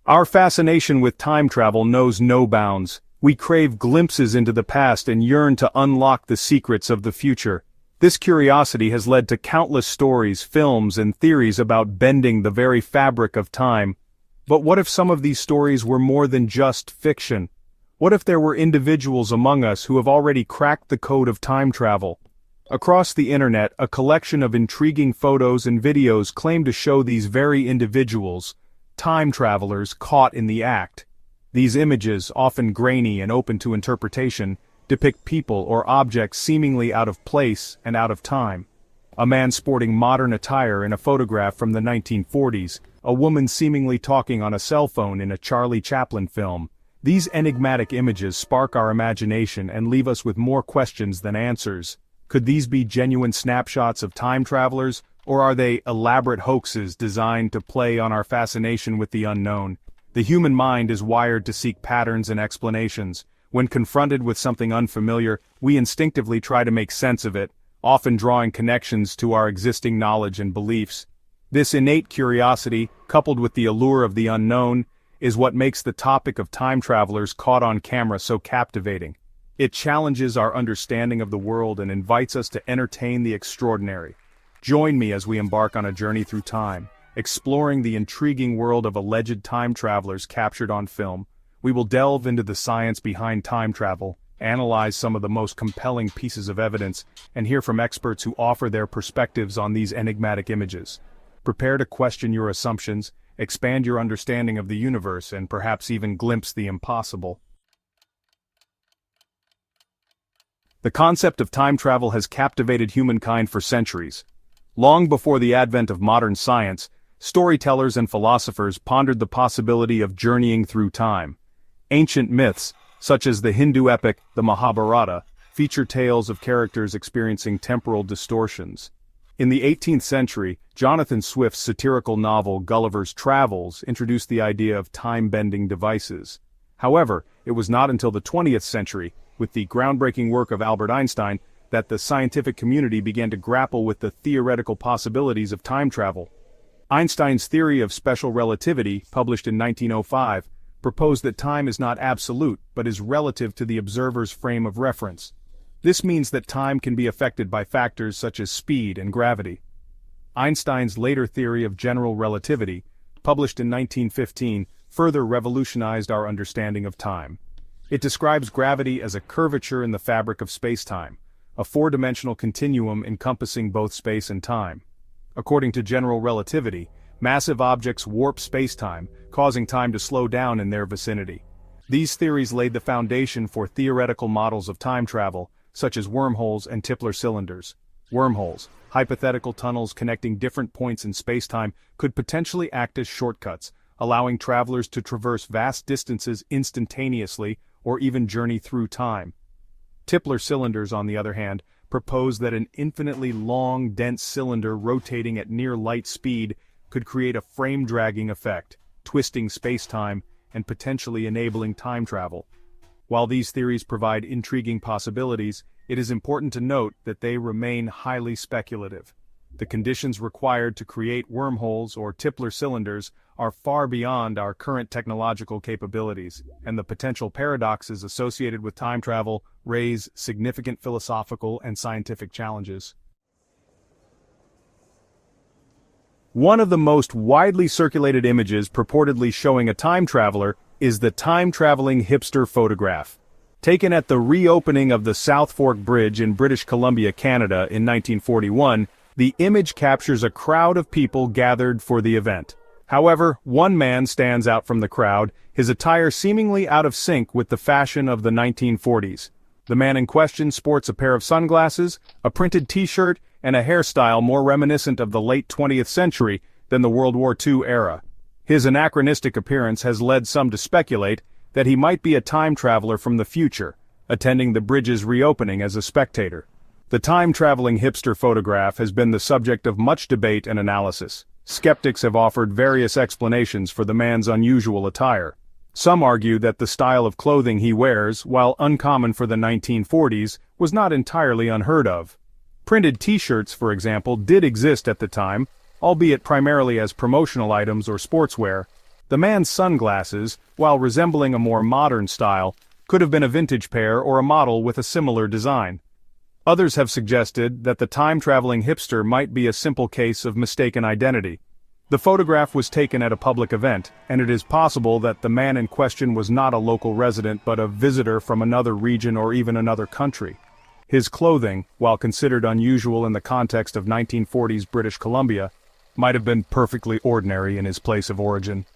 Our fascination with time travel knows no bounds. We crave glimpses into the past and yearn to unlock the secrets of the future. This curiosity has led to countless stories, films, and theories about bending the very fabric of time. But what if some of these stories were more than just fiction? What if there were individuals among us who have already cracked the code of time travel? Across the internet, a collection of intriguing photos and videos claim to show these very individuals, time travelers caught in the act. These images, often grainy and open to interpretation, depict people or objects seemingly out of place and out of time. A man sporting modern attire in a photograph from the 1940s, a woman seemingly talking on a cell phone in a Charlie Chaplin film. These enigmatic images spark our imagination and leave us with more questions than answers. Could these be genuine snapshots of time travelers, or are they elaborate hoaxes designed to play on our fascination with the unknown? The human mind is wired to seek patterns and explanations. When confronted with something unfamiliar, we instinctively try to make sense of it, often drawing connections to our existing knowledge and beliefs. This innate curiosity, coupled with the allure of the unknown, is what makes the topic of time travelers caught on camera so captivating. It challenges our understanding of the world and invites us to entertain the extraordinary. Join me as we embark on a journey through time, exploring the intriguing world of alleged time travelers captured on film. We will delve into the science behind time travel, analyze some of the most compelling pieces of evidence, and hear from experts who offer their perspectives on these enigmatic images. Prepare to question your assumptions, expand your understanding of the universe, and perhaps even glimpse the impossible. The concept of time travel has captivated humankind for centuries. Long before the advent of modern science, storytellers and philosophers pondered the possibility of journeying through time. Ancient myths, such as the Hindu epic, the Mahabharata, feature tales of characters experiencing temporal distortions. In the 18th century, Jonathan Swift's satirical novel Gulliver's Travels introduced the idea of time-bending devices. However, it was not until the 20th century, with the groundbreaking work of Albert Einstein, that the scientific community began to grapple with the theoretical possibilities of time travel. Einstein's theory of special relativity, published in 1905, proposed that time is not absolute, but is relative to the observer's frame of reference. This means that time can be affected by factors such as speed and gravity. Einstein's later theory of general relativity, published in 1915, further revolutionized our understanding of time. It describes gravity as a curvature in the fabric of space-time, a four-dimensional continuum encompassing both space and time. According to general relativity, massive objects warp space-time, causing time to slow down in their vicinity. These theories laid the foundation for theoretical models of time travel, such as wormholes and Tipler cylinders. Wormholes, hypothetical tunnels connecting different points in space-time, could potentially act as shortcuts, allowing travelers to traverse vast distances instantaneously or even journey through time. Tipler cylinders, on the other hand, propose that an infinitely long, dense cylinder rotating at near light speed could create a frame-dragging effect, twisting space-time and potentially enabling time travel. While these theories provide intriguing possibilities, it is important to note that they remain highly speculative. The conditions required to create wormholes or Tipler cylinders are far beyond our current technological capabilities, and the potential paradoxes associated with time travel raise significant philosophical and scientific challenges. One of the most widely circulated images purportedly showing a time traveler is the time-traveling hipster photograph. Taken at the reopening of the South Fork Bridge in British Columbia, Canada in 1941, the image captures a crowd of people gathered for the event. However, one man stands out from the crowd, his attire seemingly out of sync with the fashion of the 1940s. The man in question sports a pair of sunglasses, a printed t-shirt, and a hairstyle more reminiscent of the late 20th century than the World War II era. His anachronistic appearance has led some to speculate that he might be a time traveler from the future, attending the bridge's reopening as a spectator. The time-traveling hipster photograph has been the subject of much debate and analysis. Skeptics have offered various explanations for the man's unusual attire. Some argue that the style of clothing he wears, while uncommon for the 1940s, was not entirely unheard of. Printed t-shirts, for example, did exist at the time, albeit primarily as promotional items or sportswear. The man's sunglasses, while resembling a more modern style, could have been a vintage pair or a model with a similar design. Others have suggested that the time-traveling hipster might be a simple case of mistaken identity. The photograph was taken at a public event, and it is possible that the man in question was not a local resident but a visitor from another region or even another country. His clothing, while considered unusual in the context of 1940s British Columbia, might have been perfectly ordinary in his place of origin.